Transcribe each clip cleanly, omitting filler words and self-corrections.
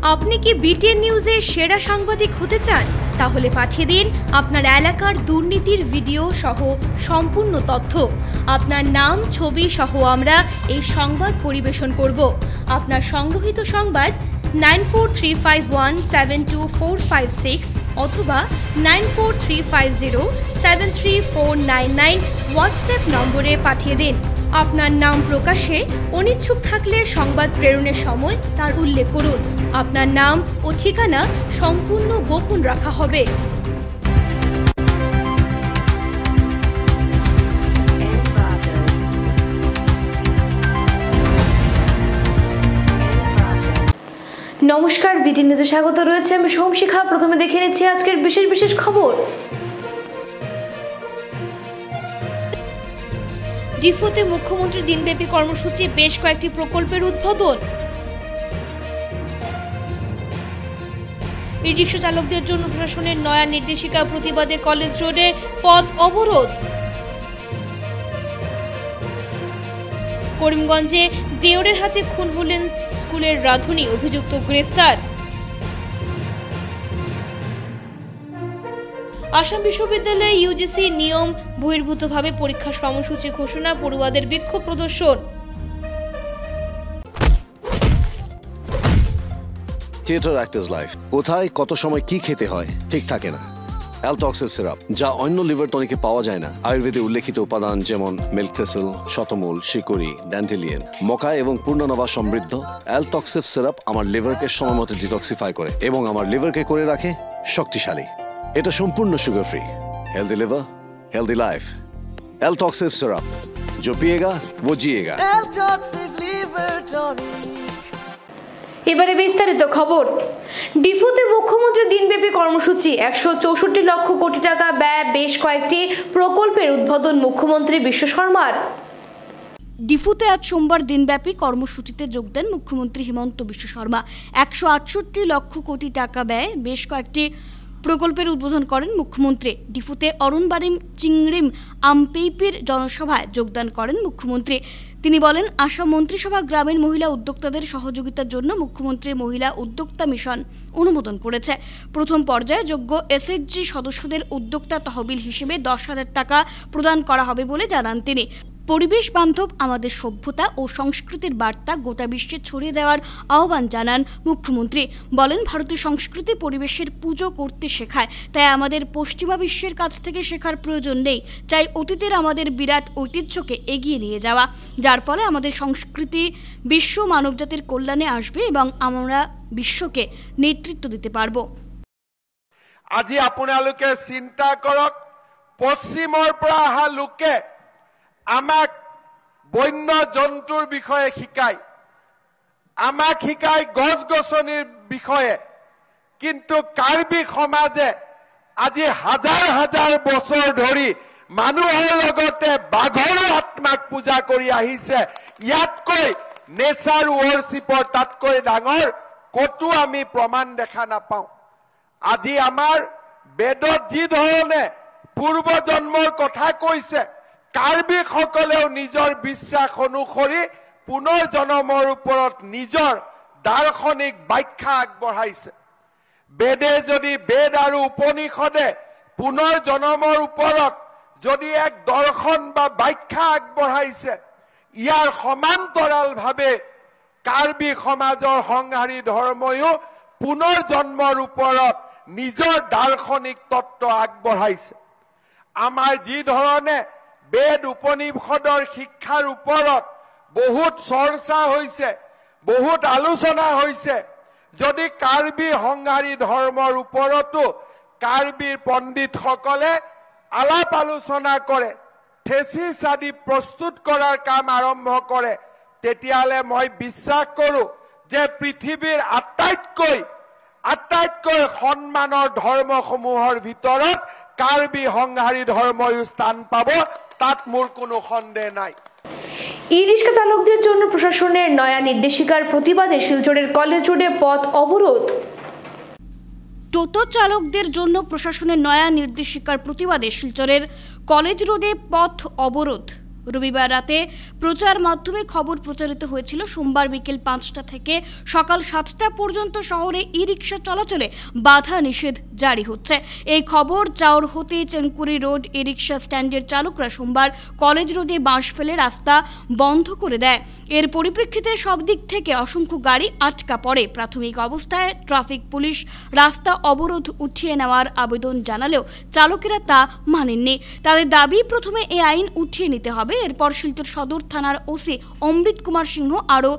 আপনি কি বিটিএন নিউজের সেরা সাংবাদিক হতে চান? তাহলে পাঠিয়ে দিন আপনার এলাকার দুর্নীতির ভিডিও সহ সম্পূর্ণ তথ্য। আপনার নাম, ছবি সহ আমরা এই সংবাদ পরিবেশন করব। আপনার সংগ্রহীত সংবাদ 9435172456 অথবা 9435073499 হোয়াটসঅ্যাপ নম্বরে পাঠিয়ে দিন। আপনার নাম প্রকাশে অনিচ্ছুক থাকলে সংবাদ প্রেরণের সময় তার উল্লেখ করুন। আপনার নাম ও ঠিকানা সম্পূর্ণ গোপন রাখা হবে। নমস্কার, বিটিএন নিউজে স্বাগত রয়েছে। আমি সোমশিখা। প্রথমে দেখে নিচ্ছি আজকের বিশেষ খবর। ডিফোতে মুখ্যমন্ত্রীর দিনব্যাপী কর্মসূচি, বেশ কয়েকটি প্রকল্পের উদ্বোধন। ই রিক্সা চালকদের জন্য প্রশাসনের নয়া নির্দেশিকা, প্রতিবাদে কলেজ রোডে পথ অবরোধ। করিমগঞ্জে দেওরের হাতে খুন হলেন স্কুলের রাঁধুনি, অভিযুক্ত গ্রেফতার। আসাম বিশ্ববিদ্যালয়ে ইউজিসি নিয়ম বহির্ভূতভাবে পরীক্ষা সময়সূচি ঘোষণা, পড়ুয়াদের বিক্ষোভ প্রদর্শন। Theatre actors life. কোথায় কত সময় কি খেতে হয় ঠিক থাকে না। অ্যালটক্সিল সিরাপ, যা অন্য লিভার টনিকে পাওয়া যায় না। আয়ুর্বেদে উল্লেখিত উপাদান যেমন মিল্ক থেসেল, শতমূল, শিকড়ি, ড্যান্টেলিয়ান, মকা এবং পূর্ণনবা সমৃদ্ধ অ্যালটক্সিল সিরাপ আমার লিভারকে সময় মতো ডিটক্সিফাই করে এবং আমার লিভারকে করে রাখে শক্তিশালী। এটা সম্পূর্ণ sugar free. Healthy liver, healthy life. Altoxil syrup, जो पिएगा वो जिएगा। এবারে বিস্তারিত খবর। ডিফোতে মুখ্যমন্ত্রীর দিনব্যাপী কর্মসূচি, 164 লক্ষ কোটি টাকা ব্যয়, বেশ কয়েকটি প্রকল্পের উদ্বোধন মুখ্যমন্ত্রী বিশ্ব শর্মার। ডিফোতে আজ সোমবার দিনব্যাপী কর্মসূচিতে যোগ দেন মুখ্যমন্ত্রী হিমন্ত বিশ্ব শর্মা। 168 লক্ষ কোটি টাকা ব্যয়, বেশ কয়েকটি প্রকল্পের উদ্বোধন করেন মুখ্যমন্ত্রী। ডিফুতে অরুণবাড়িম, চিংড়িম, আমপেইপির জনসভায় যোগদান করেন মুখ্যমন্ত্রী। তিনি বলেন, আসাম মন্ত্রিসভা গ্রামীণ মহিলা উদ্যোক্তাদের সহযোগিতার জন্য মুখ্যমন্ত্রীর মহিলা উদ্যোক্তা মিশন অনুমোদন করেছে। প্রথম পর্যায়ে যোগ্য এসএইচজি সদস্যদের উদ্যোক্তা তহবিল হিসেবে 10,000 টাকা প্রদান করা হবে বলে জানান তিনি। পরিবেশ বান্ধব আমাদের সভ্যতা ও সংস্কৃতির বার্তা গোটা বিশ্বে ছড়িয়ে দেওয়ার আহ্বান জানান মুখ্যমন্ত্রী। বলেন, ভারতীয় সংস্কৃতি পরিবেশের পুজো করতে শেখায়, তাই আমাদের পশ্চিমা বিশ্বের কাছ থেকে শেখার প্রয়োজন নেই। চাই অতীতের আমাদের বিরাট ঐতিহ্যকে এগিয়ে নিয়ে যাওয়া, যার ফলে আমাদের সংস্কৃতি বিশ্ব মানবজাতির কল্যাণে আসবে এবং আমরা বিশ্বকে নেতৃত্ব দিতে পারব। আজি আপোনালোকে চিন্তা কৰক, পশ্চিমৰ পৰা অহা লোকে আমাক বন্য জন্তুৰ বিষয়ে শিকায়, আমাক শিকায় গছ গছনিৰ বিষয়ে, কিন্তু কাৰ্বি সমাজে আজি হাজাৰ হাজাৰ বছৰ ধৰি মানুহৰ লগতে বাঘৰ আত্মাক পূজা কৰি আহিছে। ইয়াতকৈ নেচাৰ ৱৰশ্বিপৰ তাতকৈ ডাঙৰ কতো আমি প্ৰমাণ দেখা নাপাওঁ। আজি আমাৰ বেদত যি ধৰণে পূৰ্ব জন্মৰ কথা কৈছে, কাৰ্বি সকলেও নিজৰ বিশ্বাস অনুসৰি পুনৰ জন্মৰ ওপৰত নিজৰ দাৰ্শনিক ব্যাখ্যা আগবঢ়াইছে। বেদে যদি বেদ আৰু উপনিষদে পুনৰ জন্মৰ ওপৰত যদি এক দৰ্শন বা ব্যাখ্যা আগবঢ়াইছে, ইয়াৰ সমান্তৰালভাৱে কাৰ্বি সমাজৰ সংহাৰী ধৰ্ময়ো পুনৰ জন্মৰ ওপৰত নিজৰ দাৰ্শনিক তত্ত্ব আগবঢ়াইছে। আমাৰ যি ধৰণে বেদ উপনিষদৰ শিক্ষাৰ ওপৰত বহুত চৰ্চা হৈছে, বহুত আলোচনা হৈছে, যদি কাৰ্বি সংহাৰী ধৰ্মৰ ওপৰতো কাৰ্বিৰ পণ্ডিতসকলে আলাপ আলোচনা কৰে, থেচিছ আদি প্ৰস্তুত কৰাৰ কাম আৰম্ভ কৰে, তেতিয়াহ'লে মই বিশ্বাস কৰোঁ যে পৃথিৱীৰ আটাইতকৈ সন্মানৰ ধৰ্মসমূহৰ ভিতৰত কাৰ্বি সংহাৰী ধৰ্ময়ো স্থান পাব, তাত মোৰ কোনো সন্দেহ নাই। ই রিক্সা চালকদের জন্য প্রশাসনের নয়া নির্দেশিকার প্রতিবাদে শিলচরের কলেজ রোডে পথ অবরোধ। টোটো চালকদের জন্য প্রশাসনের নয়া নির্দেশিকার প্রতিবাদে শিলচরের কলেজ রোডে পথ অবরোধ। রবিবার রাতে প্রচার মাধ্যমে খবর প্রচারিত হয়েছিল সোমবার বিকেল 5টা থেকে সকাল 7টা পর্যন্ত শহরে ই রিক্সা চলাচলে বাধা নিষেধ জারি হচ্ছে। এই খবর চাওর হতে চেঙ্কুরি রোড ই রিক্সা স্ট্যান্ডের চালকরা সোমবার কলেজ রোডে বাঁশ ফেলে রাস্তা বন্ধ করে দেয়। এর পরিপ্রেক্ষিতে সব দিক থেকে অসংখ্য গাড়ি আটকা পড়ে। প্রাথমিক অবস্থায় ট্রাফিক পুলিশ রাস্তা অবরোধ উঠিয়ে নেওয়ার আবেদন জানালেও চালকেরা তা মানেননি। তাদের দাবি প্রথমে এই আইন উঠিয়ে নিতে হবে, এরপর শিলচর সদর থানার ওসি অমৃত কুমার সিংহ আরও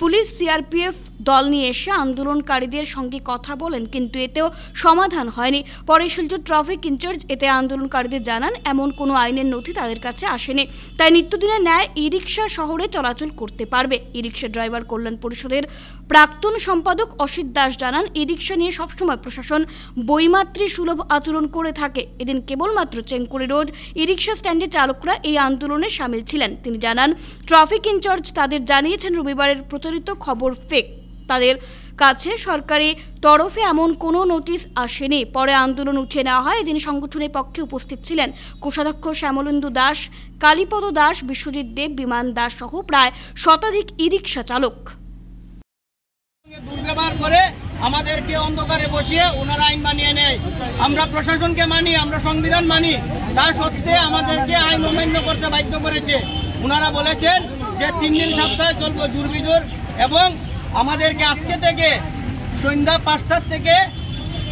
পুলিশ সিআরপিএফ দল নিয়ে এসে আন্দোলনকারীদের সঙ্গে কথা বলেন, কিন্তু এতেও সমাধান হয়নি। পরে শিলচর ট্রাফিক ইনচার্জ এতে আন্দোলনকারীদের জানান এমন কোনো আইনের নথি তাদের কাছে আসেনি, তাই নিত্যদিনের ন্যায় ই রিক্সা শহরে চলাচল করতে পারবে। ই রিক্সা ড্রাইভার কল্যাণ পরিষদের প্রাক্তন সম্পাদক অসিত দাস জানান, ই রিক্সা নিয়ে সবসময় প্রশাসন বৈমাতৃ সুলভ আচরণ করে থাকে। এদিন কেবলমাত্র চেঙ্কুরি রোড ই রিক্সা স্ট্যান্ডে চালকরা এই আন্দোলনে সামিল ছিলেন। তিনি জানান, ট্রাফিক ইনচার্জ তাদের জানিয়েছেন রবিবারের প্রচারিত খবর ফেক, তাদের কাছে সরকারি তরফে এমন কোনো নোটিশ আসেনি। পরে আন্দোলন উঠিয়ে নেওয়া হয়। এদিন সংগঠনের পক্ষে উপস্থিত ছিলেন কোষাধ্যক্ষ শ্যামলেন্দু দাস, কালীপদ দাস, বিশ্বজিৎ দেব, বিমান দাস সহ প্রায় শতাধিক ই রিক্সা চালক। দুর্ব্যবহার করে আমাদেরকে অন্ধকারে বসিয়ে ওনারা আইন বানিয়ে নেয়। আমরা প্রশাসনকে মানি, আমরা সংবিধান মানি, তা সত্ত্বে আমাদেরকে আইন অমান্য করতে বাধ্য করেছে। ওনারা বলেছেন যে 3 দিন সপ্তাহে চলবো জোরবিজোর, এবং আমাদেরকে আজকে থেকে সন্ধ্যা 5টা থেকে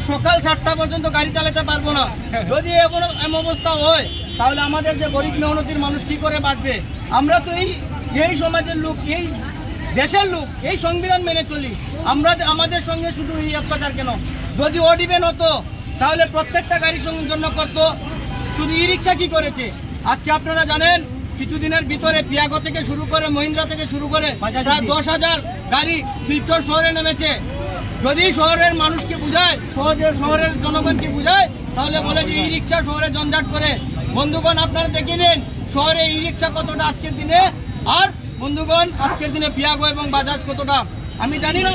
সকাল 7টা পর্যন্ত গাড়ি চালাতে পারবো না। যদি এমন অবস্থা হয় তাহলে আমাদের যে গরিব মেহনতির মানুষ কি করে বাঁচবে? আমরা তো এই সমাজের লোক, এই দেশের লোক, এই সংবিধান মেনে চলি। আমরা আমাদের সঙ্গে শুধু এই অত্যাচার কেন? যদি ওডিবেন হতো তাহলে প্রত্যেকটা গাড়ির জন্য করতো। শুধু ই রিক্সা কি করেছে? আজকে আপনারা জানেন কিছুদিনের ভিতরে পিয়াগো থেকে শুরু করে মহিন্দ্রা থেকে শুরু করে প্রায় 10,000 গাড়ি শিলচর শহরে নেমেছে। যদি শহরের মানুষকে বুঝায়, শহরের জনগণকে বুঝায়, তাহলে বলে যে ই রিক্সা শহরে জঞ্জাট করে। বন্ধুগণ, আপনারা দেখে নিন শহরে ই রিক্সা কতটা আজকের দিনে, আর বন্ধুগণ আজকের দিনে পিয়াগো এবং বাজাজ কতটা আমি জানি না।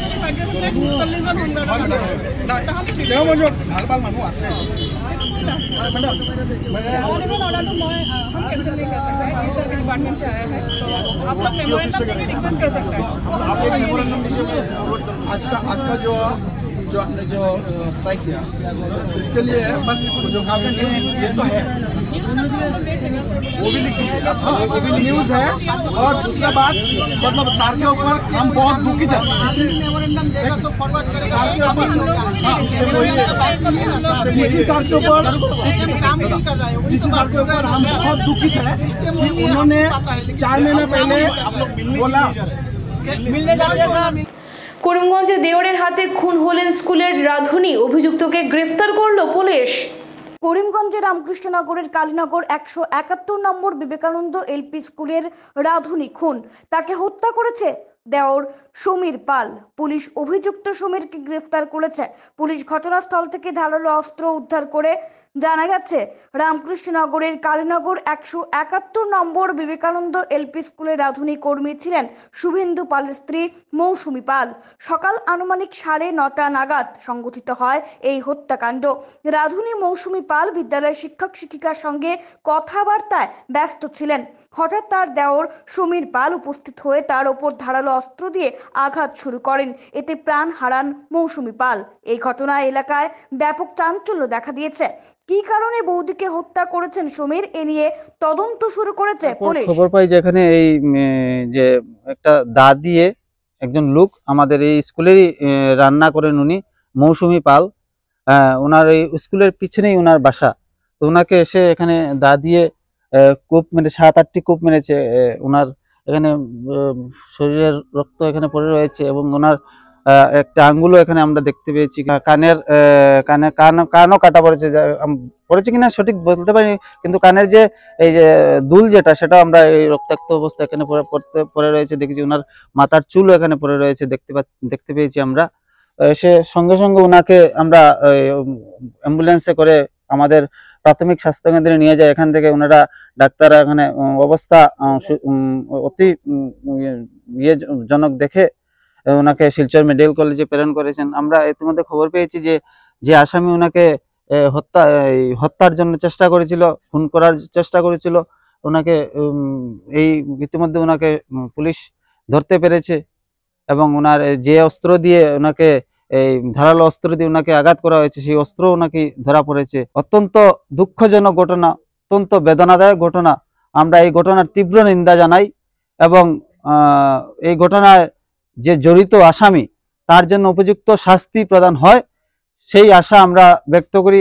आज का जो स्ट्राइक किया इसके लिए बस जो ये तो है, वो भी न्यूज है। और दूसरा बात, मतलब सार के ऊपर हम बहुत दुखित है। इसी सार के ऊपर हम बहुत दुखित है कि उन्होंने 4 महीने पहले बोला मिलने जाते हैं। করিমগঞ্জে দেওরের হাতে খুন হলেন স্কুলের রাঁধুনি, অভিযুক্তকে গ্রেফতার করল পুলিশ। করিমগঞ্জের রামকৃষ্ণনগরের কালীনগর 171 নম্বর বিবেকানন্দ এলপি স্কুলের রাঁধুনি খুন, তাকে হত্যা করেছে দেওর সমীর পাল। পুলিশ অভিযুক্ত সমীরকে গ্রেফতার করেছে। পুলিশ ঘটনাস্থল থেকে ধারালো অস্ত্র উদ্ধার করে জানা গেছে রামকৃষ্ণনগরের কালীনগর 171 নম্বর বিবেকানন্দ এলপি স্কুলের রাঁধুনি কর্মী ছিলেন শুভেন্দু পালের স্ত্রী মৌসুমী পাল। সকাল আনুমানিক 9:30 নাগাদ সংঘটিত হয় এই হত্যাকাণ্ড। রাঁধুনি মৌসুমী পাল বিদ্যালয়ের শিক্ষক শিক্ষিকার সঙ্গে কথাবার্তায় ব্যস্ত ছিলেন। হঠাৎ তার দেওর সমীর পাল উপস্থিত হয়ে তার ওপর ধারালো অস্ত্র দিয়ে আঘাত শুরু করেন। এতে প্রাণ হারান মৌসুমী পাল। এই ঘটনায় এলাকায় ব্যাপক চাঞ্চল্য দেখা দিয়েছে। কি কারণে বৌদিকে হত্যা করেছেন সমীর, এ নিয়ে তদন্ত শুরু করেছে পুলিশ। খবর পাই যেখানে এই যে একটা দা দিয়ে একজন লোক আমাদের এই স্কুলেরই রান্না করেন, উনি মৌসুমী পাল, ওনার এই স্কুলের পিছনেই ওনার বাসা। তো ওনাকে এসে এখানে দা দিয়ে কূপ মেরে 7-8টি কূপ মেরেছে। ওনার এখানে শরীরের রক্ত এখানে পড়ে রয়েছে এবং ওনার একটা আঙ্গুলও এখানে আমরা দেখতে পেয়েছি। কানও কাটা পড়েছে কিনা সঠিক বলতে পারি, কিন্তু কানের যে এই যে দুল যেটা, সেটা আমরা এই রক্তাক্ত অবস্থা এখানে পড়ে রয়েছে দেখেছি। ওনার মাথার চুলও এখানে পড়ে রয়েছে দেখতে পেয়েছি আমরা। সে সঙ্গে সঙ্গে ওনাকে আমরা অ্যাম্বুলেন্সে করে আমাদের প্রাথমিক স্বাস্থ্য কেন্দ্রে নিয়ে যায়। এখান থেকে ওনারা ডাক্তাররা এখানে অবস্থা অতি জনক দেখে ওনাকে শিলচর মেডিকেল কলেজে প্রেরণ করেছেন। আমরা ইতিমধ্যে খবর পেয়েছি যে আসামি ওনাকে হত্যার জন্য চেষ্টা করেছিল, খুন করার চেষ্টা করেছিল, ওনাকে এই ইতিমধ্যে ওনাকে পুলিশ ধরতে পেরেছে এবং ওনার যে অস্ত্র দিয়ে ওনাকে এই ধারালো অস্ত্র দিয়ে ওনাকে আঘাত করা হয়েছে সেই অস্ত্র ওনাকে ধরা পড়েছে। অত্যন্ত দুঃখজনক ঘটনা, অত্যন্ত বেদনাদায়ক ঘটনা। আমরা এই ঘটনার তীব্র নিন্দা জানাই এবং এই ঘটনায় যে জড়িত আসামি তার জন্য উপযুক্ত শাস্তি প্রদান হয় সেই আশা আমরা ব্যক্ত করি।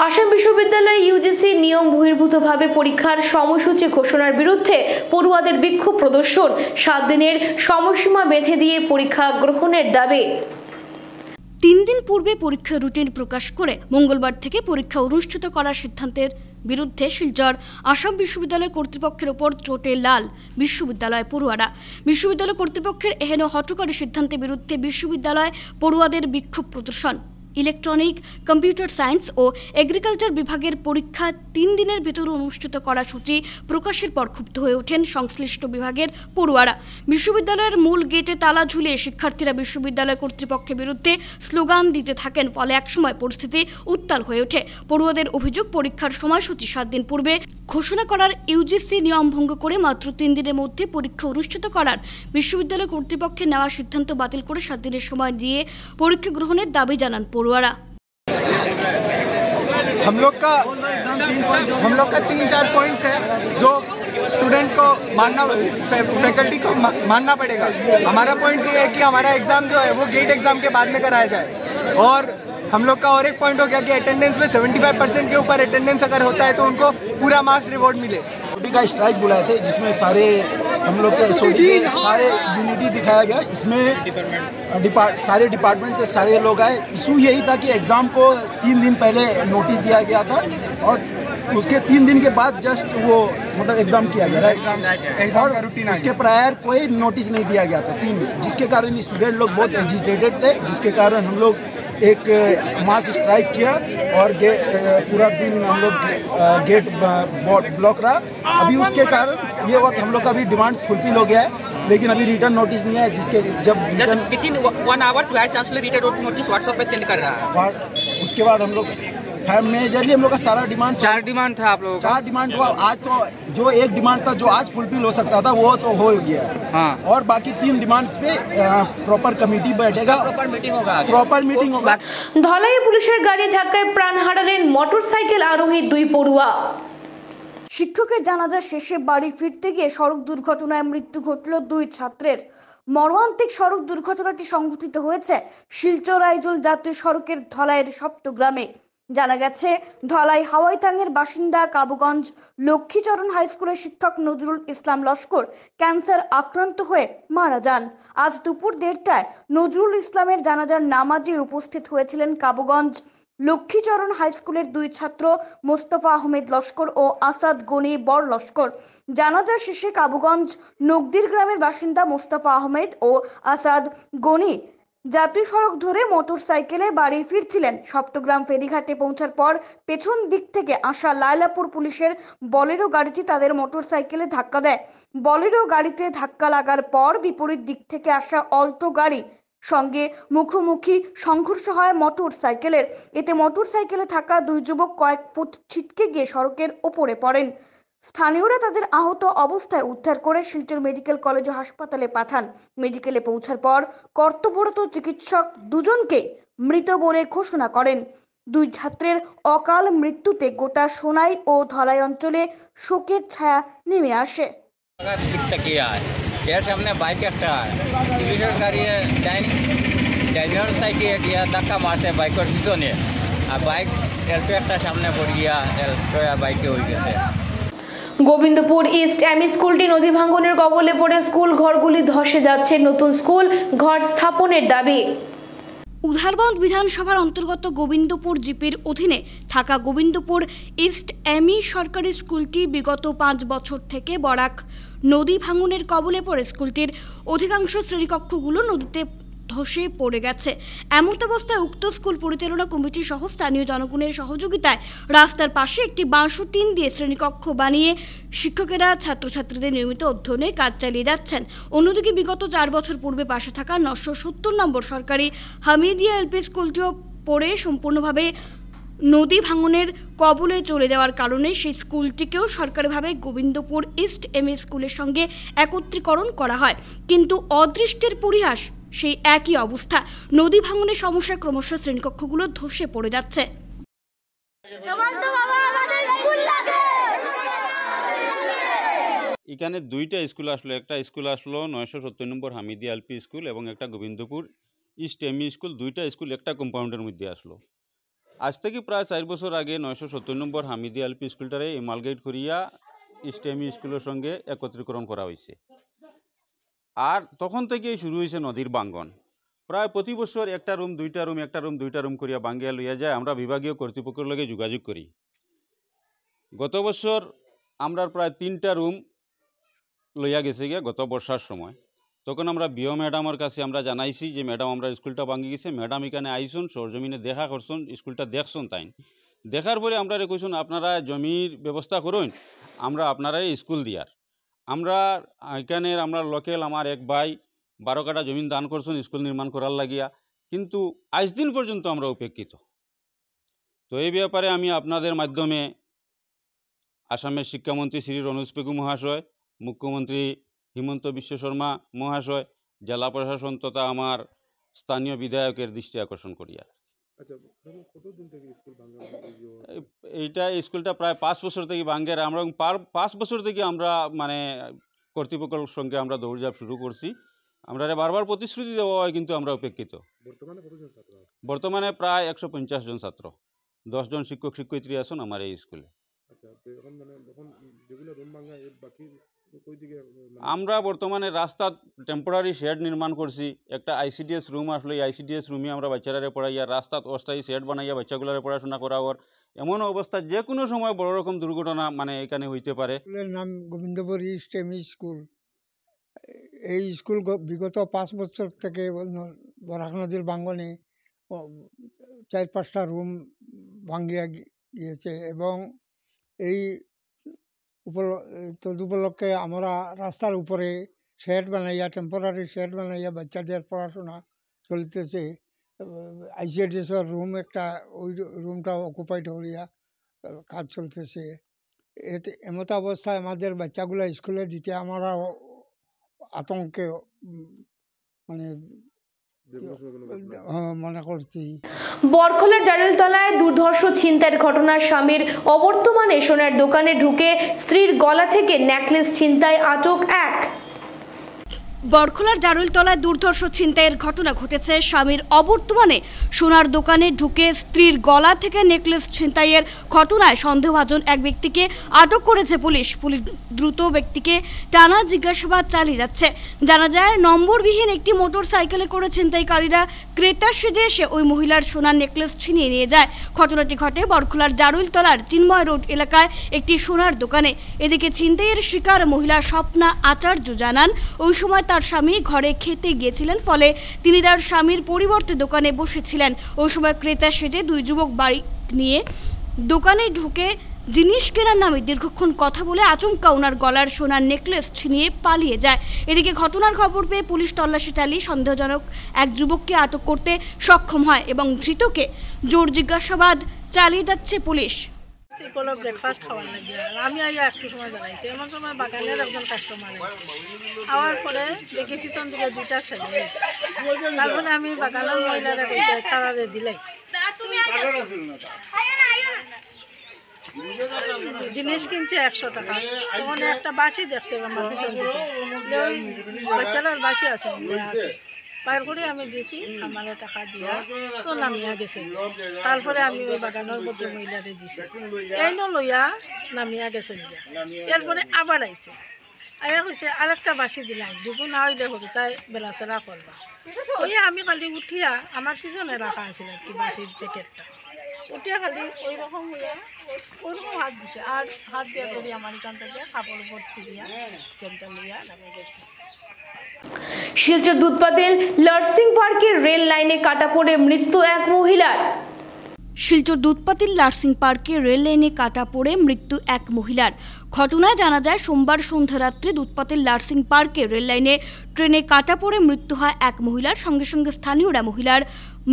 আসাম বিশ্ববিদ্যালয় ইউজিসি নিয়ম বহির্ভূতভাবে পরীক্ষার সময়সূচি ঘোষণার বিরুদ্ধে পড়ুয়াদের বিক্ষোভ প্রদর্শন, 7 দিনের সময়সীমা বেঁধে দিয়ে পরীক্ষা গ্রহণের দাবি। 3 দিন পূর্বে পরীক্ষার রুটিন প্রকাশ করে মঙ্গলবার থেকে পরীক্ষা অনুষ্ঠিত করার সিদ্ধান্তের বিরুদ্ধে শিলচর আসাম বিশ্ববিদ্যালয় কর্তৃপক্ষের ওপর চোটে লাল বিশ্ববিদ্যালয় পড়ুয়ারা। বিশ্ববিদ্যালয় কর্তৃপক্ষের এহেন হঠকারী সিদ্ধান্তের বিরুদ্ধে বিশ্ববিদ্যালয় পড়ুয়াদের বিক্ষোভ প্রদর্শন। ইলেকট্রনিক, কম্পিউটার সায়েন্স ও এগ্রিকালচার বিভাগের পরীক্ষা 3 দিনের ভিতর অনুষ্ঠিত করা সূচি প্রকাশের পর ক্ষুব্ধ হয়ে ওঠেন সংশ্লিষ্ট বিভাগের পড়ুয়ারা। বিশ্ববিদ্যালয়ের মূল গেটে তালা ঝুলিয়ে শিক্ষার্থীরা বিশ্ববিদ্যালয় কর্তৃপক্ষের বিরুদ্ধে স্লোগান দিতে থাকেন, ফলে একসময় পরিস্থিতি উত্তাল হয়ে ওঠে। পড়ুয়াদের অভিযোগ, পরীক্ষার সময়সূচি 7 দিন পূর্বে ঘোষণা করার ইউজিসি নিয়ম ভঙ্গ করে মাত্র 3 দিনের মধ্যে পরীক্ষা অনুষ্ঠিত করার বিশ্ববিদ্যালয় কর্তৃপক্ষের নেওয়া সিদ্ধান্ত বাতিল করে 7 দিনের সময় দিয়ে পরীক্ষা গ্রহণের দাবি জানান পড়ুয়ারা। हम लोग का 3-4 पॉइंट्स है जो स्टूडेंट को मानना, फैकल्टी को मानना पड़ेगा। हमारा पॉइंट ये है कि हमारा एग्जाम जो है वो गेट एग्जाम के बाद में कराया जाए। और हम लोग का और एक पॉइंट हो गया कि अटेंडेंस में 75% के ऊपर अटेंडेंस अगर होता है तो उनको पूरा मार्क्स रिवॉर्ड मिले। का स्ट्राइक बुलाए थे जिसमें सारे हम लोग के एसओडी सारे यूनिटी दिखाया गया। इसमें सारे डिपार्टमेंट से सारे लोग आए। इशू यही था कि एग्जाम को 3 दिन पहले नोटिस दिया गया था और उसके 3 दिन के बाद जस्ट वो मतलब एग्जाम किया गया एग्जाम का रूटीन। उसके प्रायर कोई नोटिस नहीं दिया गया था 3 दिन, जिसके कारण स्टूडेंट लोग बहुत एजिटेटेड थे, जिसके कारण हम लोग एक मास स्ट्राइक किया और पूरा दिन हम लोग गेट ब्लॉक रहा। अभी उसके कारण ये वक्त हम लोग का भी डिमांड फुलफिल हो गया है, लेकिन अभी रिटर्न नोटिस नहीं है। जिसके जब within 1 hour vice chancellor return notice WhatsApp पे सेंड कर रहा है। उसके बाद हम लोग मेजरली हम लोग का सारा डिमांड 4 डिमांड था आप लोगों का। 4 डिमांड हुआ। आज तो जो एक डिमांड था जो आज फुलफिल हो सकता था वो तो हो गया है। हाँ। और बाकी 3 डिमांड्स पे प्रॉपर कमिटी बैठेगा, प्रॉपर मीटिंग होगा। ধলাই পুলিশের গাড়ি ধাক্কায় প্রাণ হারালেন মোটরসাইকেল আরোহী 2 পড়ুয়া। শিক্ষকের জানাজা শেষে বাড়ি ফিরতে গিয়ে সড়ক দুর্ঘটনায় মৃত্যু ঘটল 2 ছাত্রের। মর্মান্তিক সড়ক দুর্ঘটনাটি সংঘটিত হয়েছে শিলচর আইজল জাতীয় সড়কের ধলাইয়ের সপ্তগ্রামে। জানা গেছে, ধলাই হাওয়াইতাঙ্গের বাসিন্দা কাবুগঞ্জ লক্ষ্মীচরণ হাই স্কুলের শিক্ষক নজরুল ইসলাম লস্কর ক্যান্সার আক্রান্ত হয়ে মারা যান। আজ দুপুর 1:30টায় নজরুল ইসলামের জানাজার নামাজে উপস্থিত হয়েছিলেন কাবুগঞ্জ লক্ষ্মীচরণ হাই স্কুলের 2 ছাত্র মোস্তফা আহমেদ লস্কর ও আসাদ গনি বর লস্কর। জানাজা শেষে কাবুগঞ্জ নগদির গ্রামের বাসিন্দা মোস্তফা আহমেদ ও আসাদ গনি জাতীয় সড়ক ধরে মোটরসাইকেলে বাড়ি ফিরছিলেন। সপ্তগ্রাম ফেরিঘাটে পৌঁছার পর পেছন দিক থেকে আসা লায়লাপুর পুলিশের বলেরো গাড়িটি তাদের মোটরসাইকেলে ধাক্কা দেয়। বলেরো গাড়িতে ধাক্কা লাগার পর বিপরীত দিক থেকে আসা অল্টো গাড়ি সঙ্গে মুখোমুখি সংঘর্ষ হয় মোটরসাইকেলের। এতে মোটরসাইকেলে থাকা 2 যুবক কয়েক ফুট ছিটকে গিয়ে সড়কের ওপরে পড়েন। স্থানীয়রা তাদের আহত অবস্থায় উদ্ধার করে শিলচর মেডিকেল কলেজ ও হাসপাতালে পাঠান। মেডিকেলে পৌঁছার পর কর্তব্যরত চিকিৎসক 2 জনকে মৃত বলে ঘোষণা করেন। 2 ছাত্রের অকাল মৃত্যুতে গোটা সোনাই ও ধলাই অঞ্চলে শোকের ছায়া নেমে আসে। এর সামনে বাইক একটা পুলিশের গাড়ি ড্রাইভার সাইডে গিয়া ধাক্কা মারছে বাইকের পিছনে, আর বাইক এলটো একটা সামনে পড়ে গিয়া এলটো বাইকে হয়ে গেছে। গোবিন্দপুর ইস্ট এমই স্কুলটি নদী ভাঙ্গনের কবলে পড়ে স্কুল ঘরগুলি ধসে যাচ্ছে। নতুন স্কুল ঘর স্থাপনের দাবি। উধারবন্দ বিধানসভার অন্তর্গত গোবিন্দপুর জিপির অধীনে থাকা গোবিন্দপুর ইস্ট এমই সরকারি স্কুলটি বিগত 5 বছর থেকে বরাক নদী ভাঙনের কবলে পড়ে স্কুলটির অধিকাংশ শ্রেণীকক্ষগুলো নদীতে ধসে পড়ে গেছে। এমন অবস্থায় উক্ত স্কুল পরিচালনা কমিটি সহ স্থানীয় জনগণের সহযোগিতায় রাস্তার পাশে একটি বাঁশ টিন দিয়ে শ্রেণীকক্ষ বানিয়ে শিক্ষকেরা ছাত্রছাত্রীদের নিয়মিত অধ্যয়নের কাজ চালিয়ে যাচ্ছেন। অন্যদিকে বিগত 4 বছর পূর্বে পাশে থাকা 970 নম্বর সরকারি হামিদিয়া এলপি স্কুলটিও পড়ে সম্পূর্ণভাবে নদী ভাঙনের কবলে চলে যাওয়ার কারণে সেই স্কুলটিকেও সরকারিভাবে গোবিন্দপুর ইস্ট এমএ স্কুলের সঙ্গে একত্রীকরণ করা হয়, কিন্তু অদৃষ্টের পরিহাস সেই একই অবস্থা। নদী ভাঙনের সমস্যা ক্রমশ শ্রেণীকক্ষগুলো ধসে পড়ে যাচ্ছে। এখানে দুইটা স্কুল আসলো, একটা স্কুল আসলো 970 নম্বর হামিদি এলপি স্কুল এবং একটা গোবিন্দপুর ইস্ট এমই স্কুল। দুইটা স্কুল একটা কম্পাউন্ডের মধ্যে আসলো। আজ থেকে প্রায় 4 বছর আগে 970 নম্বর হামিদি এলপি স্কুলটারে এমালগেট করিয়া ইস্ট এমই স্কুলের সঙ্গে একত্রীকরণ করা হয়েছে। আর তখন থেকেই শুরু হয়েছে নদীর ভাঙ্গন। প্রায় প্রতি বছর একটা রুম দুইটা রুম একটা রুম দুইটা রুম করিয়া ভাঙ্গিয়া লইয়া যায়। আমরা বিভাগীয় কর্তৃপক্ষের লগে যোগাযোগ করি। গত বছর আমরা প্রায় 3টা রুম লইয়া গেছে গিয়া গত বর্ষার সময়। তখন আমরা বিও ম্যাডামের কাছে আমরা জানাইছি যে ম্যাডাম আমরা স্কুলটা ভাঙ্গি গেছে। ম্যাডাম এখানে আইসুন, সরজমিনে দেখা করছেন, স্কুলটা দেখছেন। তাই দেখার পরে আমরা কইছেন আপনারা জমির ব্যবস্থা করুন, আমরা আপনারাই স্কুল দিয়ার। আমরা এখানের আমরা লোকেল আমার এক ভাই 12 কাঠা জমিন দান করছেন স্কুল নির্মাণ করার লাগিয়া, কিন্তু আজ দিন পর্যন্ত আমরা উপেক্ষিত। তো এই ব্যাপারে আমি আপনাদের মাধ্যমে আসামের শিক্ষামন্ত্রী শ্রী রনোজ পেগু মহাশয়, মুখ্যমন্ত্রী হিমন্ত বিশ্ব শর্মা মহাশয়, জেলা প্রশাসন তথা আমার স্থানীয় বিধায়কের দৃষ্টি আকর্ষণ করি। এইটা স্কুলটা প্রায় 5 বছর থেকে ভাঙ্গের। আমরা 5 বছর থেকে আমরা মানে কর্তৃপক্ষের সঙ্গে আমরা দৌড়ঝাঁপ শুরু করছি। আমরা বারবার প্রতিশ্রুতি দেওয়া হয়, কিন্তু আমরা উপেক্ষিত। বর্তমানে প্রায় 150 জন ছাত্র, 10 জন শিক্ষক শিক্ষয়িত্রী আছেন আমার এই স্কুলে। আমরা বর্তমানে রাস্তা টেম্পোরারি শেড নির্মাণ করছি। একটা আইসিডিএস রুম আসলে এই আইসিডিএস রুমে আমরা বাচ্চারা পড়াইয়া রাস্তাত অস্থায়ী শেড বানাইয়া বাচ্চাগুলোর পড়াশোনা করাওয়ার। এমন অবস্থা যে কোনো সময় বড় রকম দুর্ঘটনা মানে এখানে হইতে পারে। স্কুলের নাম গোবিন্দপুর ইস্ট এমই স্কুল। এই স্কুল বিগত 5 বছর থেকে বরাক নদীর ভাঙ্গনে 4-5টা রুম ভাঙ্গিয়া গিয়েছে এবং এই তদুপলক্ষে আমরা রাস্তার উপরে শেড বানাইয়া টেম্পোরারি শেড বানাইয়া বাচ্চাদের পড়াশোনা চলতেছে। আইসিডিএসের রুম একটা, ওই রুমটা অকুপাইড করিয়া কাজ চলতেছে। এতে এমত অবস্থায় আমাদের বাচ্চাগুলো স্কুলে দিতে আমরা আতঙ্কে মানে মনে করছি। বরখলার জারিলতলায় দুর্ধর্ষ ছিনতাইয়ের ঘটনায় স্বামীর অবর্তমানে সোনার দোকানে ঢুকে স্ত্রীর গলা থেকে নেকলেস ছিনতাই, আটক 1। বরখলার জারুলতলায় দুর্ধর্ষ ছিনতাইয়ের ঘটনা ঘটেছে। স্বামীর অবর্তমানে সোনার দোকানে ঢুকে স্ত্রীর গলা থেকে নেকলেস ছিনতাইয়ের ঘটনায় সন্দেহভাজন এক ব্যক্তিকে আটক করেছে পুলিশ। দ্রুত ব্যক্তিকে টানা জিজ্ঞাসাবাদ চালিয়ে যাচ্ছে। জানা যায় নম্বরবিহীন একটি মোটর সাইকেলে করে ছিনতাইকারীরা ক্রেতা সেজে এসে ওই মহিলার সোনার নেকলেস ছিনিয়ে নিয়ে যায়। ঘটনাটি ঘটে বরখলার জারুলতলার চিন্ময় রোড এলাকায় একটি সোনার দোকানে। এদিকে ছিনতাইয়ের শিকার মহিলা স্বপ্না আচার্য জানান, ওই সময় তার স্বামী ঘরে খেতে গিয়েছিলেন, ফলে তিনি তার স্বামীর পরিবর্তে দোকানে বসেছিলেন। ওই সময় ক্রেতা সেজে 2 যুবক বাইক নিয়ে দোকানে ঢুকে জিনিস কেনার নামে দীর্ঘক্ষণ কথা বলে আচমকা ওনার গলার সোনার নেকলেস ছিনিয়ে পালিয়ে যায়। এদিকে ঘটনার খবর পেয়ে পুলিশ তল্লাশি চালিয়ে সন্দেহজনক এক যুবককে আটক করতে সক্ষম হয় এবং ধৃতকে জোর জিজ্ঞাসাবাদ চালিয়ে যাচ্ছে পুলিশ। কোনো ব্রেকফাস্ট খাওয়ার লাগে আমি আইয়া একটু সময় দাঁড়াইছি, এমন সময় বাগানের একজন কাস্টমার আওয়ার পরে দেখি পিছন দিকে 2টা ছেলে আছে। তারপরে আমি বাগানের মহিলারা তারারে দিলাই জিনিস কিনছে 100 টাকা। তখন একটা বাসি দেখছে আমার পিছন দিকে, বাচ্চাটার বাসি আছে বাইর করে আমি দিছি, আমার টাকা দিয়া তো নামিয়া গেছে। তারপরে আমি ওই বাগানের মধ্যে মহিলারে দিছি, এই লইয়া নামিয়া গেছে। এরপরে আবার আইছে, আয়া কইছে আরেকটা বাসি দিলাই, দুপুর না হইলে হতো তাই বেলাচেরা করবা। ওই আমি খালি উঠিয়া আমার পিছনে রাখা আছিল কি বাসির প্যাকেটটা, উঠিয়া খালি ওই রকম হইয়া ওইরকম হাত দিছে, আর হাত দিয়া করি আমার এখান থেকে কাপড় উপর ছিড়িয়া স্ট্যান্ডটা লইয়া নামে গেছে। শিলচর দুধপাতিল লার্সিং পার্কের রেল লাইনে কাটা পড়ে মৃত্যু 1 মহিলার। শিলচর দুধপাতিল লার্সিং পার্কে রেল লাইনে কাটা পড়ে মৃত্যু 1 মহিলার। ঘটনায় জানা যায় সোমবার সন্ধ্যারাত্রে দুধপাতিল লার্সিং পার্কে রেল লাইনে ট্রেনে কাটা পড়ে মৃত্যু হয় 1 মহিলার। সঙ্গে সঙ্গে স্থানীয়রা মহিলার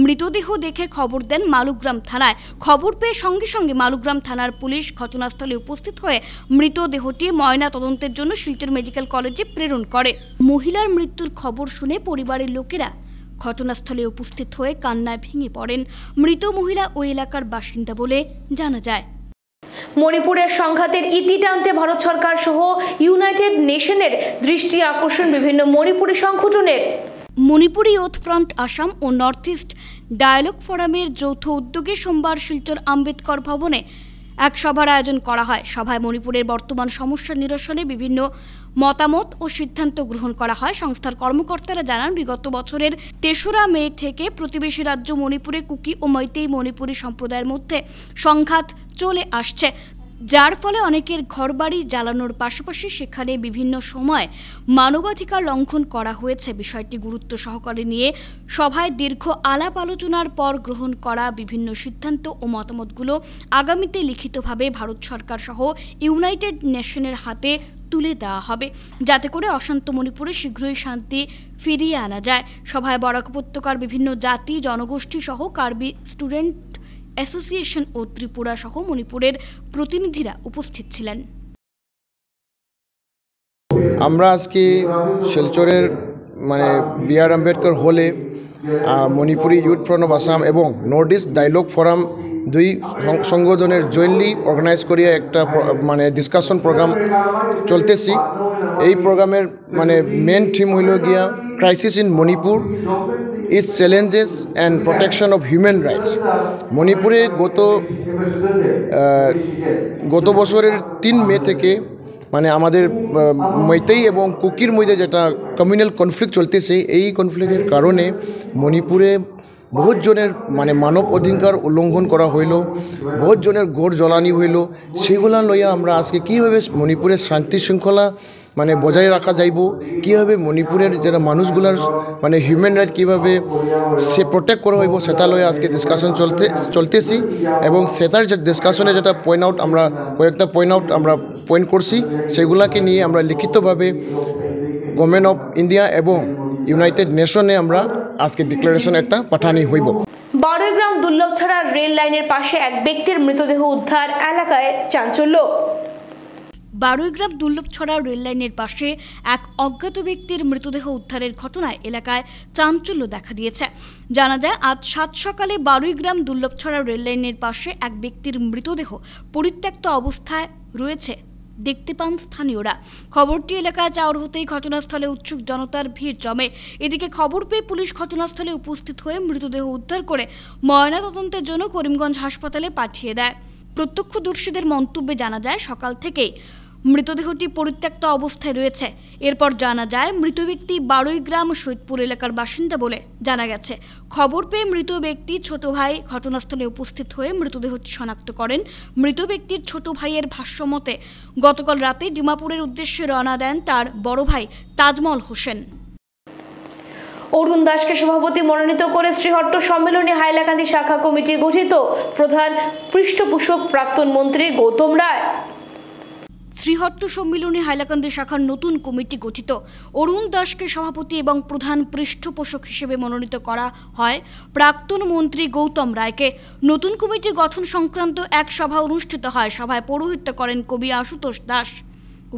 মৃতদেহ দেখে খবর দেন মালুগ্রাম থানায়। খবর পেয়ে সঙ্গে সঙ্গে মালুগ্রাম থানার পুলিশ ঘটনাস্থলে উপস্থিত হয়ে মৃতদেহটি ময়না তদন্তের জন্য শিলচর মেডিকেল কলেজে প্রেরণ করে। মহিলার মৃত্যুর খবর শুনে পরিবারের লোকেরা ঘটনাস্থলে উপস্থিত হয়ে কান্নায় ভেঙে পড়েন। মৃত মহিলা ওই এলাকার বাসিন্দা বলে জানা যায়। মণিপুরের সংঘাতের ইতি টানতে ভারত সরকার সহ ইউনাইটেড নেশনের দৃষ্টি আকর্ষণ বিভিন্ন মণিপুরী সংগঠনের। মণিপুরি ইয়ুথ ফ্রন্ট আসাম ও নর্থ ইস্ট ডায়ালগ ফোরামের যৌথ উদ্যোগে সোমবার শিলচর আম্বেদকর ভবনে এক সভার আয়োজন করা হয়। সভায় মণিপুরের বর্তমান সমস্যা নিরসনে বিভিন্ন মতামত ও সিদ্ধান্ত গ্রহণ করা হয়। সংস্থার কর্মকর্তারা জানান, বিগত বছরের ৩রা মে থেকে প্রতিবেশী রাজ্য মণিপুরে কুকি ও মৈতেই মণিপুরী সম্প্রদায়ের মধ্যে সংঘাত চলে আসছে, যার ফলে অনেকের ঘরবাড়ি জ্বালানোর পাশাপাশি সেখানে বিভিন্ন সময় মানবাধিকার লঙ্ঘন করা হয়েছে। বিষয়টি গুরুত্ব সহকারে নিয়ে সভায় দীর্ঘ আলাপ আলোচনার পর গ্রহণ করা বিভিন্ন সিদ্ধান্ত ও মতামতগুলো আগামীতে লিখিতভাবে ভারত সরকার সহ ইউনাইটেড নেশনের হাতে তুলে দেওয়া হবে, যাতে করে অশান্ত মণিপুরে শীঘ্রই শান্তি ফিরিয়ে আনা যায়। সভায় বরাক উপত্যকার বিভিন্ন জাতি জনগোষ্ঠী সহ কার্বি স্টুডেন্ট অ্যাসোসিয়েশন ও ত্রিপুরা সহ মণিপুরের প্রতিনিধিরা উপস্থিত ছিলেন। আমরা আজকে শিলচরের বি.আর. আম্বেদকর হলে Manipuri youth front of Assam এবং নর্থ ইস্ট ডায়ালগ ফোরাম দুই সংগঠনের জয়েন্টলি অর্গানাইজ করিয়া একটা ডিসকাশন প্রোগ্রাম চলতেছি। এই প্রোগ্রামের মেন থিম হইল গিয়া crisis in Manipur, it's challenges and protection of human rights. মণিপুরে গত বছরের ৩ মে থেকে আমাদের মৈতেই এবং কুকির মধ্যে যেটা কমিউনাল কনফ্লিক্ট চলতেছে, এই কনফ্লিক্টের কারণে মণিপুরে বহুত জনের মানব অধিকার উল্লঙ্ঘন করা হইল, বহুত জনের ঘর জ্বলানি হইল। সেগুলা লইয়া আমরা আজকে কীভাবে মণিপুরের শান্তি শৃঙ্খলা বজায় রাখা যাইব, কীভাবে মণিপুরের যেটা মানুষগুলার হিউম্যান রাইট কীভাবে সে প্রোটেক্ট করা হইব, সেটা লইয়া আজকে ডিসকাশন চলতেছি। এবং সেটার যে ডিসকাশনে যেটা কয়েকটা পয়েন্ট করছি, সেগুলাকে নিয়ে আমরা লিখিতভাবে গভর্নমেন্ট অফ ইন্ডিয়া এবং ইউনাইটেড নেশনে আমরা আজকে ডিক্লারেশন একটা পাঠানি হইব। বারুইগ্রাম দুর্লভছড়া রেল লাইনের পাশে এক ব্যক্তির মৃতদেহ উদ্ধার, এলাকায় চাঞ্চল্য। বারুইগ্রাম দুর্লভছড়া রেল লাইনের পাশে এক অজ্ঞাত ব্যক্তির মৃতদেহ উদ্ধারের ঘটনায় এলাকায় চাঞ্চল্য দেখা দিয়েছে। জানা যায়, আজ 7 সকালে বারুইগ্রাম দুর্লভছড়া রেল লাইনের পাশে এক ব্যক্তির মৃতদেহ পরিত্যক্ত অবস্থায় রয়েছে দেখতে পান স্থানীয়রা। খবরটি এলাকায় চাউর হতেই ঘটনাস্থলে উৎসুক জনতার ভিড় জমে। এদিকে খবর পেয়ে পুলিশ ঘটনাস্থলে উপস্থিত হয়ে মৃতদেহ উদ্ধার করে ময়নাতদন্তের জন্য করিমগঞ্জ হাসপাতালে পাঠিয়ে দেয়। প্রত্যক্ষদর্শীদের মন্তব্যে জানা যায়, সকাল থেকেই মৃতদেহটি পরিত্যক্ত অবস্থায় রয়েছে। এরপর জানা যায়, মৃত ব্যক্তি বারুইগ্রাম সৈয়দপুর এলাকার বাসিন্দা বলে জানা গেছে। খবর পেয়ে মৃত ব্যক্তি ছোট ভাই ঘটনাস্থলে উপস্থিত হয়ে মৃতদেহটি শনাক্ত করেন। মৃত ব্যক্তির ছোট ভাইয়ের ভাষ্যমতে গতকাল রাতে ডিমাপুরের উদ্দেশ্যে রওনা দেন তার বড় ভাই তাজমল হোসেন। অরুণ দাসকে সভাপতি মনোনীত করে শ্রীহট্ট সম্মেলনী হাইলাকান্দি শাখা কমিটি গঠিত, প্রধান পৃষ্ঠপোষক প্রাক্তন মন্ত্রী গৌতম রায়। শ্রীহট্ট সম্মেলনী হাইলাকান্দি শাখার নতুন কমিটি গঠিত। অরুণ দাসকে সভাপতি এবং প্রধান পৃষ্ঠপোষক হিসেবে মনোনীত করা হয় প্রাক্তন মন্ত্রী গৌতম রায়কে। নতুন কমিটি গঠন সংক্রান্ত এক সভা অনুষ্ঠিত হয়। সভায় পৌরোহিত্য করেন কবি আশুতোষ দাস।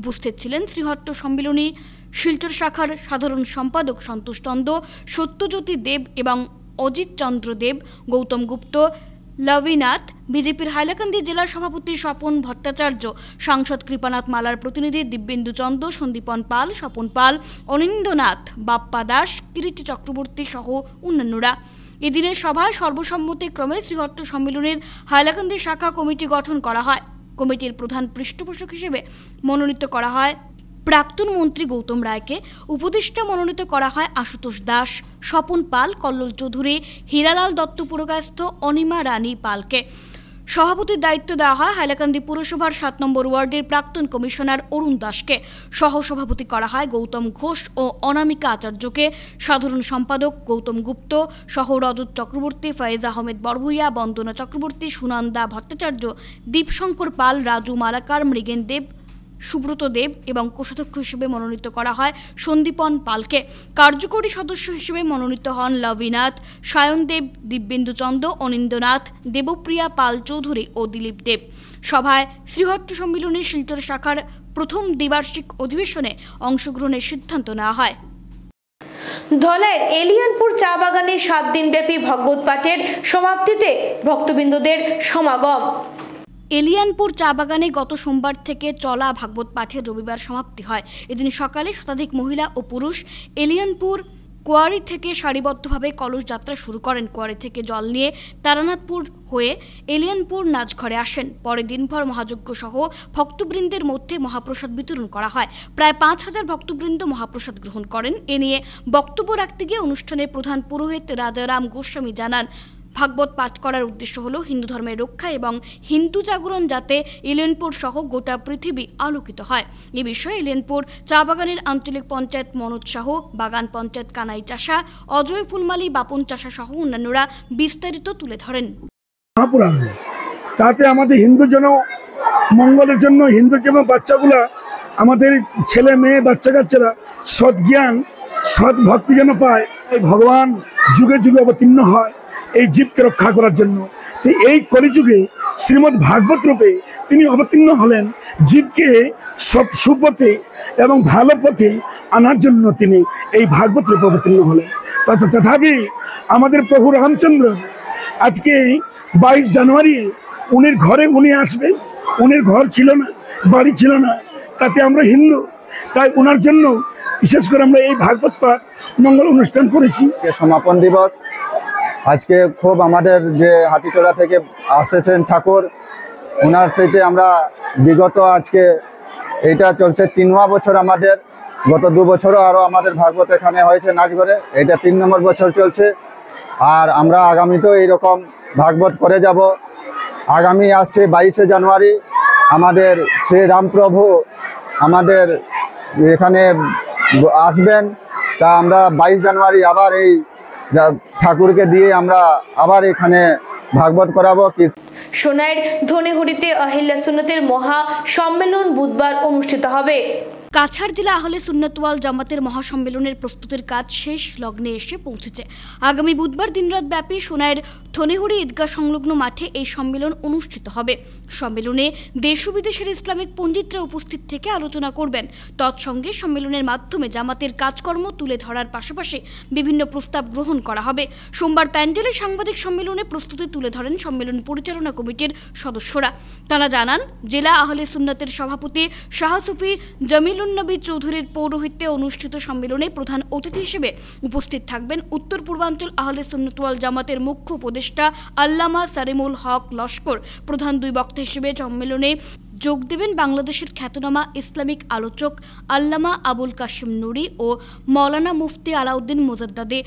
উপস্থিত ছিলেন শ্রীহট্ট সম্মেলনী শিলচর শাখার সাধারণ সম্পাদক সন্তোষ চন্দ্র, সত্যজ্যোতি দেব এবং অজিত চন্দ্র দেব, গৌতম গুপ্ত, লবিনাথ, বিজেপির হাইলাকান্দি জেলা সভাপতি স্বপন ভট্টাচার্য, সাংসদ কৃপানাথ মালার প্রতিনিধি দিব্যেন্দু চন্দ্র, সন্দীপন পাল, স্বপন পাল, অনিন্দ্যনাথ, বাপ্পা দাস, কিরিটি চক্রবর্তী সহ অন্যান্যরা। এদিনের সভায় সর্বসম্মতিক্রমে শ্রীহট্ট সম্মেলনের হাইলাকান্দি শাখা কমিটি গঠন করা হয়। কমিটির প্রধান পৃষ্ঠপোষক হিসেবে মনোনীত করা হয় প্রাক্তন মন্ত্রী গৌতম রায়কে। উপদেষ্টা মনোনীত করা হয় আশুতোষ দাস, স্বপন পাল, কল্লোল চৌধুরী, হীরালাল দত্ত পুরকায়স্থ, অনিমা রানী পালকে। সভাপতির দায়িত্ব দেওয়া হয় হাইলাকান্দি পুরসভার 7 নম্বর ওয়ার্ডের প্রাক্তন কমিশনার অরুণ দাসকে। সহসভাপতি করা হয় গৌতম ঘোষ ও অনামিকা আচার্যকে। সাধারণ সম্পাদক গৌতম গুপ্ত সহ রজত চক্রবর্তী, ফয়েজ আহমেদ বড়ভূইয়া, বন্দনা চক্রবর্তী, সুনন্দা ভট্টাচার্য, দীপশঙ্কর পাল, রাজু মালাকার, মৃগেন দেব সুব্রত দেব এবং কোষাধ্যক্ষ হিসেবে মনোনীত করা হয় সন্দীপন পালকে। কার্যকরী সদস্য হিসেবে মনোনীত হন লবিনাথ, সায়ন দেব, দিব্যেন্দু চন্দ, অনিন্দ্যনাথ, দেবপ্রিয়া পাল চৌধুরী ও দিলীপ দেব। সভায় শ্রীহট্ট সম্মিলনের শিলচর শাখার প্রথম দ্বিবার্ষিক অধিবেশনে অংশগ্রহণের সিদ্ধান্ত নেওয়া হয়। ধলাইয়ের এলিয়ানপুর চা বাগানে 7 দিনব্যাপী ভগবত পাঠের সমাপ্তিতে ভক্তবৃন্দদের সমাগম। এলিয়ানপুর চা বাগানে গত সোমবার থেকে চলা ভাগবত পাঠের রবিবার সমাপ্তি হয়। এদিন সকালে শতাধিক মহিলা ও পুরুষ এলিয়ানপুর কোয়ারি থেকে সারিবদ্ধভাবে কলস যাত্রা শুরু করেন। কোয়ারি থেকে জল নিয়ে তারানাথপুর হয়ে এলিয়ানপুর নাচঘরে আসেন। পরে দিনভর মহাযজ্ঞ সহ ভক্তবৃন্দের মধ্যে মহাপ্রসাদ বিতরণ করা হয়। প্রায় 5000 ভক্তবৃন্দ মহাপ্রসাদ গ্রহণ করেন। এ নিয়ে বক্তব্য রাখতে গিয়ে অনুষ্ঠানের প্রধান পুরোহিত রাজারাম গোস্বামী জানান, ভাগবত পাঠ করার উদ্দেশ্য হল হিন্দু ধর্মের রক্ষা এবং হিন্দু জাগরণ, যাতে এলিয়ানপুর সহ গোটা পৃথিবী আলোকিত হয়। এ বিষয়ে এলিয়ানপুর চা বাগানের আঞ্চলিক পঞ্চায়েত মনোজ শাহ, বাগান পঞ্চায়েত কানাই চাষা, অজয় ফুলমালি, বাপন চাষা সহ অন্যান্যরা বিস্তারিত তুলে ধরেন। তাতে আমাদের হিন্দু জন মঙ্গলের জন্য, হিন্দু যেন বাচ্চাগুলা, আমাদের ছেলে মেয়ে বাচ্চা কাচ্চারা সৎ জ্ঞান সৎ ভক্তি যেন পায়। ভগবান যুগে যুগে অবতীর্ণ হয় এই জীবকে রক্ষা করার জন্য। তো এই কলিযুগে শ্রীমদ্ ভাগবত রূপে তিনি অবতীর্ণ হলেন জীবকে সুপথে এবং ভালো পথে আনার জন্য। তিনি এই ভাগবত রূপে অবতীর্ণ হলেন। তথাপি আমাদের প্রভু রামচন্দ্র আজকে 22 জানুয়ারি উনির ঘরে উনি আসবেন। উনির ঘর ছিল না, বাড়ি ছিল না, তাতে আমরা হিন্দু, তাই ওনার জন্য বিশেষ করে আমরা এই ভাগবত পাঠ মঙ্গল অনুষ্ঠান করেছি। সমাপন দিবস আজকে খুব আমাদের যে হাতিচড়া থেকে আসেছেন ঠাকুর, ওনার সাথে আমরা বিগত আজকে এটা চলছে 3 বছর আমাদের। গত 2 বছরও আরও আমাদের ভাগবত এখানে হয়েছে নাচঘরে, এটা 3 নম্বর বছর চলছে। আর আমরা আগামীতেও এইরকম ভাগবত করে যাব। আগামী আসছে 22শে জানুয়ারি আমাদের শ্রী রামপ্রভু আমাদের এখানে আসবেন। তা আমরা 22 জানুয়ারি আবার এই ঠাকুরকে দিয়ে আমরা আবার এখানে ভাগবত করাবো। সোনাইয়ের ধনেহরিতে আহিল্লা সুন্নতের মহা সম্মেলন বুধবার অনুষ্ঠিত হবে। কাছাড় জেলা আহলে সুন্নাত ওয়াল জামাতের মহাসম্মেলনের প্রস্তুতির কাজ শেষ লগ্নে এসে পৌঁছেছে। আগামী বুধবার দিনরাত ব্যাপী সোনাইয়ের ধনেহরি ঈদগাহ সংলগ্ন মাঠে এই সম্মেলন অনুষ্ঠিত হবে। সম্মেলনে দেশ ও বিদেশের ইসলামিক পণ্ডিতরা উপস্থিত থেকে আলোচনা করবেন। তৎসঙ্গে সম্মেলনের মাধ্যমে জামাতের কাজকর্ম তুলে ধরার পাশাপাশি বিভিন্ন প্রস্তাব গ্রহণ করা হবে। সোমবার প্যান্ডেলে সাংবাদিক সম্মেলনে প্রস্তুতি তুলে ধরেন সম্মেলন পরিচালনা কমিটির সদস্যরা। তারা জানান, জেলা আহলে সুন্নাতের সভাপতি শাহ সুফি জামিল নবী চৌধুরীর পৌরোহিত্যে অনুষ্ঠিত সম্মেলনে প্রধান অতিথি হিসেবে উপস্থিত থাকবেন উত্তর পূর্বাঞ্চল আহলে সুন্নাত ওয়াল জামাতের মুখ্য উপদেষ্টা আল্লামা সারিমুল হক লস্কর। প্রধান 2 বক্তা হিসেবে সম্মেলনে যোগ দেবেন বাংলাদেশের খ্যাতনামা ইসলামিক আলোচক আল্লামা আবুল কাশিম নুরি ও মৌলানা মুফতি আলাউদ্দিন মোজাদ্দাদি।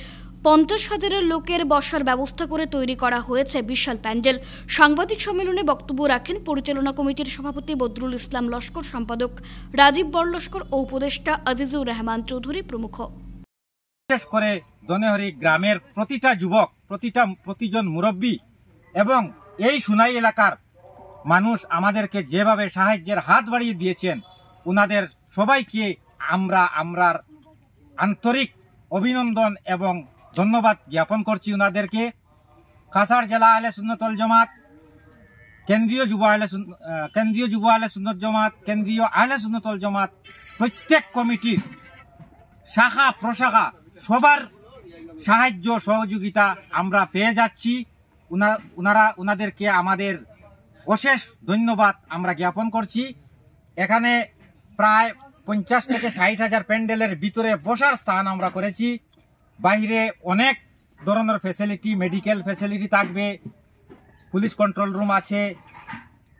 50,000 লোকের বসার ব্যবস্থা করে তৈরি করা হয়েছে বিশাল প্যান্ডেল। সাংবাদিক সম্মেলনে বক্তব্য রাখেন পরিচালনা কমিটির সভাপতি বদরুল ইসলাম লস্কর, সম্পাদক রাজীব বড়লস্কর ও উপদেষ্টা আজিজুর রহমান চৌধুরী প্রমুখ। বিশেষ করে ধনেহরি গ্রামের প্রতিটা যুবক, প্রতিজন মুরব্বী এবং এই সুনাই এলাকার মানুষ আমাদেরকে যেভাবে সাহায্যের হাত বাড়িয়ে দিয়েছেন, ওনাদের সবাইকে আমরা আন্তরিক অভিনন্দন এবং ধন্যবাদ জ্ঞাপন করছি ওনাদেরকে। কাছাড় জেলা আহলে সুন্নাত ওয়াল জামাত, কেন্দ্রীয় যুব আহলে সুন্নাত জামাত, কেন্দ্রীয় আহলে সুন্নাত ওয়াল জামাত, প্রত্যেক কমিটির শাখা প্রশাখা সবার সাহায্য সহযোগিতা আমরা পেয়ে যাচ্ছি। ওনাদেরকে আমাদের অশেষ ধন্যবাদ আমরা জ্ঞাপন করছি। এখানে প্রায় 50 থেকে 60,000 প্যান্ডেলের ভিতরে বসার স্থান আমরা করেছি। বাইরে অনেক ধরনের ফ্যাসিলিটি, মেডিকেল ফ্যাসিলিটি থাকবে, পুলিশ কন্ট্রোল রুম আছে,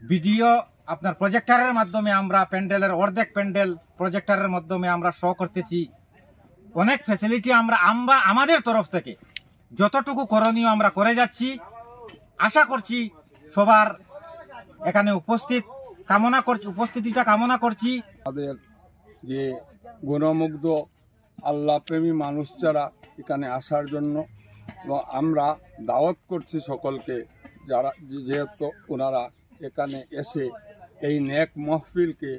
ভিডিও আপনার প্রজেক্টরের মাধ্যমে আমরা প্যান্ডেলের অর্ধেক প্যান্ডেল প্রজেক্টরের মাধ্যমে আমরা শো করতেছি। অনেক ফ্যাসিলিটি আমরা আমাদের তরফ থেকে যতটুকু করণীয় আমরা করে যাচ্ছি। আশা করছি সবার এখানে উপস্থিতিটা কামনা করছি। আমাদের যে গুণমুগ্ধ আল্লাহ প্রেমী মানুষ যারা এখানে আসার জন্য, এবং আমরা দাওয়াত করছি সকলকে, যারা যেহেতু ওনারা এখানে এসে এই নেক মহফিলকে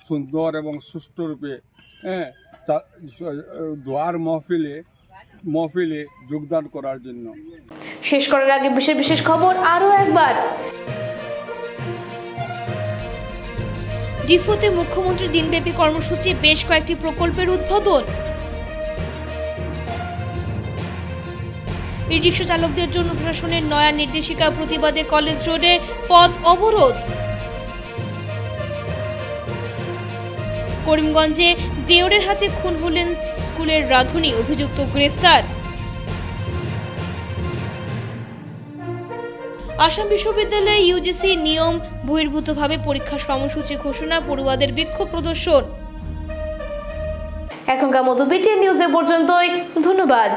সুন্দর এবং সুষ্ঠুরূপে দোয়ার মহফিলে যোগদান করার জন্য। শেষ করার আগে বিশেষ বিশেষ খবর আরো একবার। ডিফোতে মুখ্যমন্ত্রীর দিনব্যাপী কর্মসূচি, বেশ কয়েকটি প্রকল্পের উদ্বোধন। ই রিক্সা চালকদের জন্য প্রশাসনের নয়া নির্দেশিকা প্রতিবাদে কলেজ রোডে পথ অবরোধ। করিমগঞ্জে দেওরের হাতে খুন হলেন স্কুলের রাঁধুনি, অভিযুক্ত গ্রেফতার। আসাম বিশ্ববিদ্যালয়ে ইউজিসি নিয়ম বহির্ভূতভাবে পরীক্ষা সময়সূচি ঘোষণা, পড়ুয়াদের বিক্ষোভ প্রদর্শন। এখনকার মতো বিটিএন নিউজে পর্যন্তই, ধন্যবাদ।